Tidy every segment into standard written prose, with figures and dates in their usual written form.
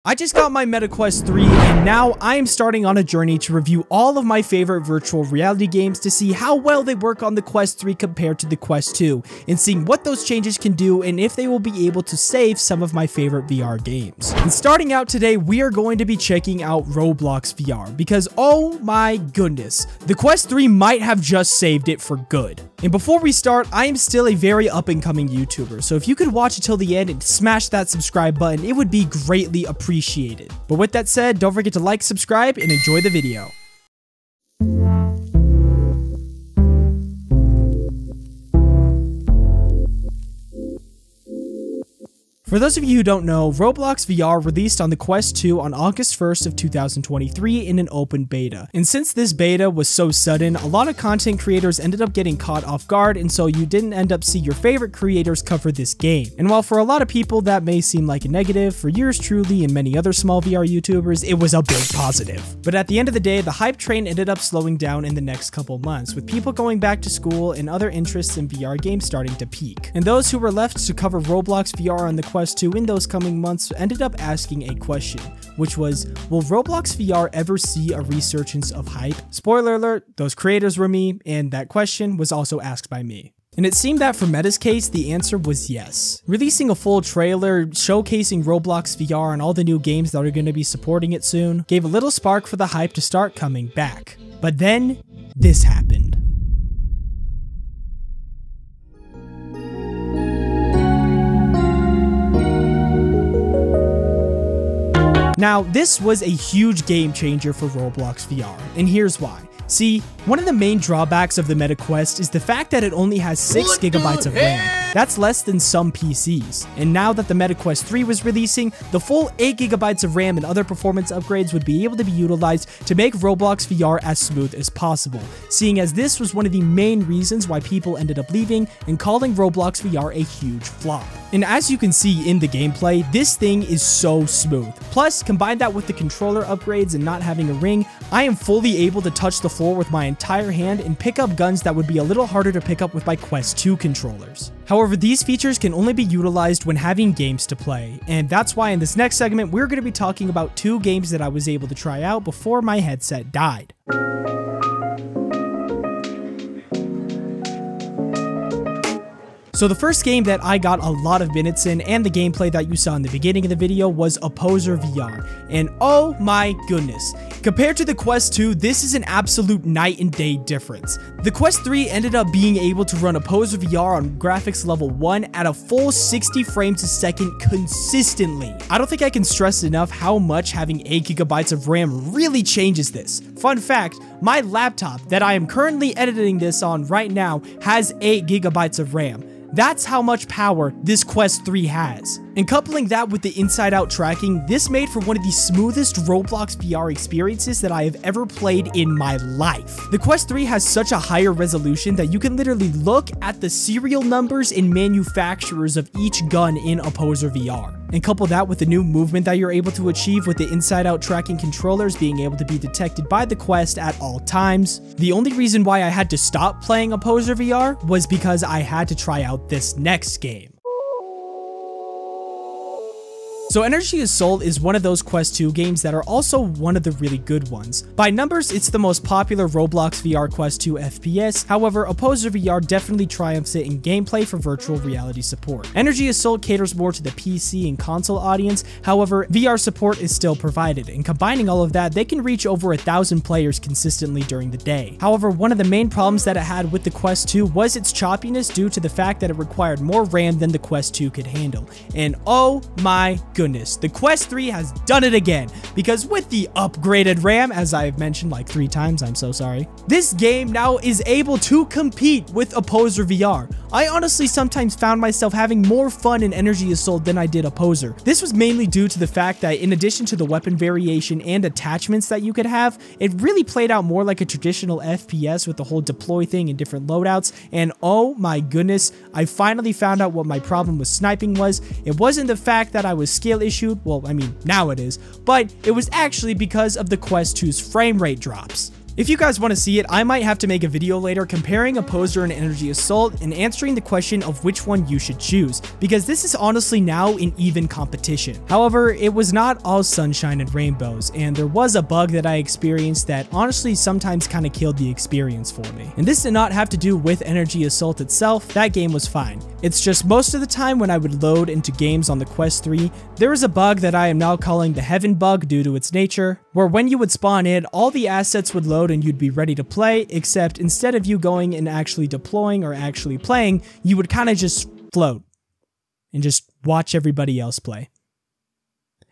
I just got my Meta Quest 3 and now I am starting on a journey to review all of my favorite virtual reality games to see how well they work on the Quest 3 compared to the Quest 2 and seeing what those changes can do and if they will be able to save some of my favorite VR games. And starting out today, we are going to be checking out Roblox VR because oh my goodness, the Quest 3 might have just saved it for good. And before we start, I am still a very up-and-coming YouTuber, so if you could watch until the end and smash that subscribe button, it would be greatly appreciated. But with that said, don't forget to like, subscribe, and enjoy the video. For those of you who don't know, Roblox VR released on the Quest 2 on August 1st of 2023 in an open beta. And since this beta was so sudden, a lot of content creators ended up getting caught off guard, and so you didn't end up see your favorite creators cover this game. And while for a lot of people that may seem like a negative, for yours truly and many other small VR YouTubers, it was a big positive. But at the end of the day, the hype train ended up slowing down in the next couple months, with people going back to school and other interests in VR games starting to peak. And those who were left to cover Roblox VR on the Quest 2 in those coming months ended up asking a question, which was, will Roblox VR ever see a resurgence of hype? Spoiler alert, those creators were me, and that question was also asked by me. And it seemed that for Meta's case, the answer was yes. Releasing a full trailer showcasing Roblox VR and all the new games that are going to be supporting it soon gave a little spark for the hype to start coming back. But then, this happened. Now, this was a huge game changer for Roblox VR, and here's why. See, one of the main drawbacks of the Meta Quest is the fact that it only has 6 GB of RAM. That's less than some PCs. And now that the Meta Quest 3 was releasing, the full 8 GB of RAM and other performance upgrades would be able to be utilized to make Roblox VR as smooth as possible, seeing as this was one of the main reasons why people ended up leaving and calling Roblox VR a huge flop. And as you can see in the gameplay, this thing is so smooth. Plus, combine that with the controller upgrades and not having a ring, I am fully able to touch the floor with my entire hand and pick up guns that would be a little harder to pick up with my Quest 2 controllers. However, these features can only be utilized when having games to play, and that's why in this next segment, we're going to be talking about 2 games that I was able to try out before my headset died. So the first game that I got a lot of minutes in and the gameplay that you saw in the beginning of the video was Opposer VR, and oh my goodness. Compared to the Quest 2, this is an absolute night and day difference. The Quest 3 ended up being able to run Opposer VR on graphics level 1 at a full 60 frames a second consistently. I don't think I can stress enough how much having 8 GB of RAM really changes this. Fun fact, my laptop that I am currently editing this on right now has 8 GB of RAM. That's how much power this Quest 3 has. And coupling that with the inside-out tracking, this made for one of the smoothest Roblox VR experiences that I have ever played in my life. The Quest 3 has such a higher resolution that you can literally look at the serial numbers and manufacturers of each gun in Opposer VR. And couple that with the new movement that you're able to achieve with the inside-out tracking controllers being able to be detected by the Quest at all times. The only reason why I had to stop playing Opposer VR was because I had to try out this next game. So Energy Assault is one of those Quest 2 games that are also one of the really good ones. By numbers, it's the most popular Roblox VR Quest 2 FPS, however, Opposer VR definitely triumphs it in gameplay for virtual reality support. Energy Assault caters more to the PC and console audience, however, VR support is still provided, and combining all of that, they can reach over 1,000 players consistently during the day. However, one of the main problems that it had with the Quest 2 was its choppiness due to the fact that it required more RAM than the Quest 2 could handle. And oh my goodness, the Quest 3 has done it again, because with the upgraded RAM, as I've mentioned like 3 times, I'm so sorry, this game now is able to compete with Opposer VR. I honestly sometimes found myself having more fun in Energy Assault than I did Opposer. This was mainly due to the fact that in addition to the weapon variation and attachments that you could have, it really played out more like a traditional FPS with the whole deploy thing and different loadouts, and oh my goodness, I finally found out what my problem with sniping was. It wasn't the fact that I was skill issued, well, I mean, now it is, but it was actually because of the Quest 2's frame rate drops. If you guys want to see it, I might have to make a video later comparing Opposer and Energy Assault and answering the question of which one you should choose, because this is honestly now an even competition. However, it was not all sunshine and rainbows, and there was a bug that I experienced that honestly sometimes kind of killed the experience for me. And this did not have to do with Energy Assault itself, that game was fine. It's just most of the time when I would load into games on the Quest 3, there was a bug that I am now calling the Heaven bug due to its nature, where when you would spawn in, all the assets would load and you'd be ready to play, except instead of you going and actually deploying or actually playing, you would kind of just float and just watch everybody else play.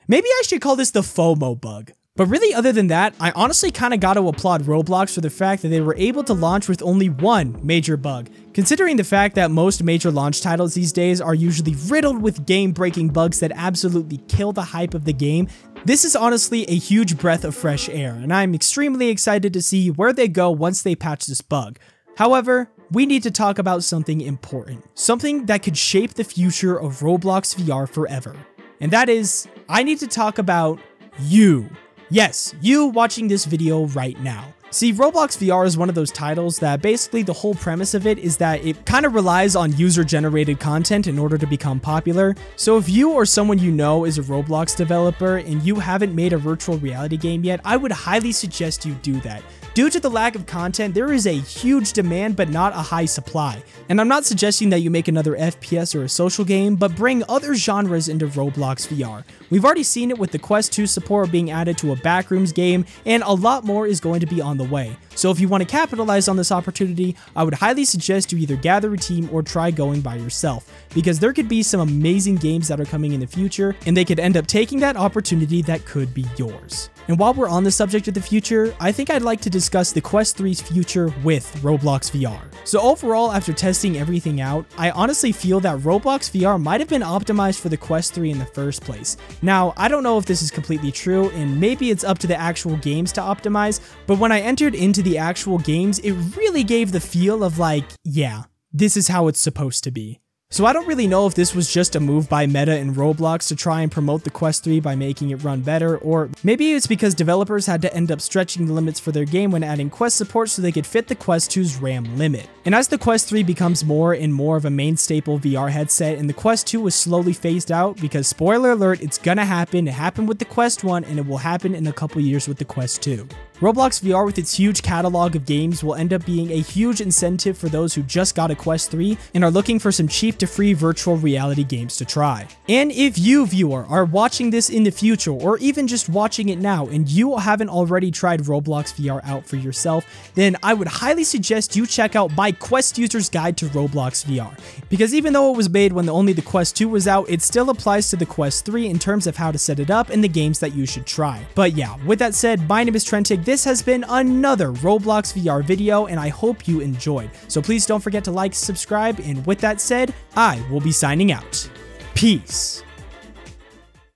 Maybe I should call this the FOMO bug. But really, other than that, I honestly kind of got to applaud Roblox for the fact that they were able to launch with only one major bug. Considering the fact that most major launch titles these days are usually riddled with game-breaking bugs that absolutely kill the hype of the game, this is honestly a huge breath of fresh air, and I'm extremely excited to see where they go once they patch this bug. However, we need to talk about something important, something that could shape the future of Roblox VR forever. And that is, I need to talk about you. Yes, you watching this video right now. See, Roblox VR is one of those titles that basically the whole premise of it is that it kind of relies on user-generated content in order to become popular. So if you or someone you know is a Roblox developer and you haven't made a virtual reality game yet, I would highly suggest you do that. Due to the lack of content, there is a huge demand but not a high supply. And I'm not suggesting that you make another FPS or a social game, but bring other genres into Roblox VR. We've already seen it with the Quest 2 support being added to a Backrooms game, and a lot more is going to be on the way. So if you want to capitalize on this opportunity, I would highly suggest you either gather a team or try going by yourself, because there could be some amazing games that are coming in the future, and they could end up taking that opportunity that could be yours. And while we're on the subject of the future, I think I'd like to discuss the Quest 3's future with Roblox VR. So overall, after testing everything out, I honestly feel that Roblox VR might have been optimized for the Quest 3 in the first place. Now, I don't know if this is completely true, and maybe it's up to the actual games to optimize, but when I entered into the actual games, it really gave the feel of like, yeah, this is how it's supposed to be. So I don't really know if this was just a move by Meta and Roblox to try and promote the Quest 3 by making it run better, or maybe it's because developers had to end up stretching the limits for their game when adding Quest support so they could fit the Quest 2's RAM limit. And as the Quest 3 becomes more and more of a main staple VR headset and the Quest 2 was slowly phased out, because spoiler alert, it's gonna happen, it happened with the Quest 1 and it will happen in a couple years with the Quest 2. Roblox VR with its huge catalog of games will end up being a huge incentive for those who just got a Quest 3 and are looking for some cheap to free virtual reality games to try. And if you, viewer, are watching this in the future or even just watching it now and you haven't already tried Roblox VR out for yourself, then I would highly suggest you check out my Quest User's Guide to Roblox VR. Because even though it was made when only the Quest 2 was out, it still applies to the Quest 3 in terms of how to set it up and the games that you should try. But yeah, with that said, my name is Trentig. This has been another Roblox VR video, and I hope you enjoyed. So please don't forget to like, subscribe, and with that said, I will be signing out. Peace.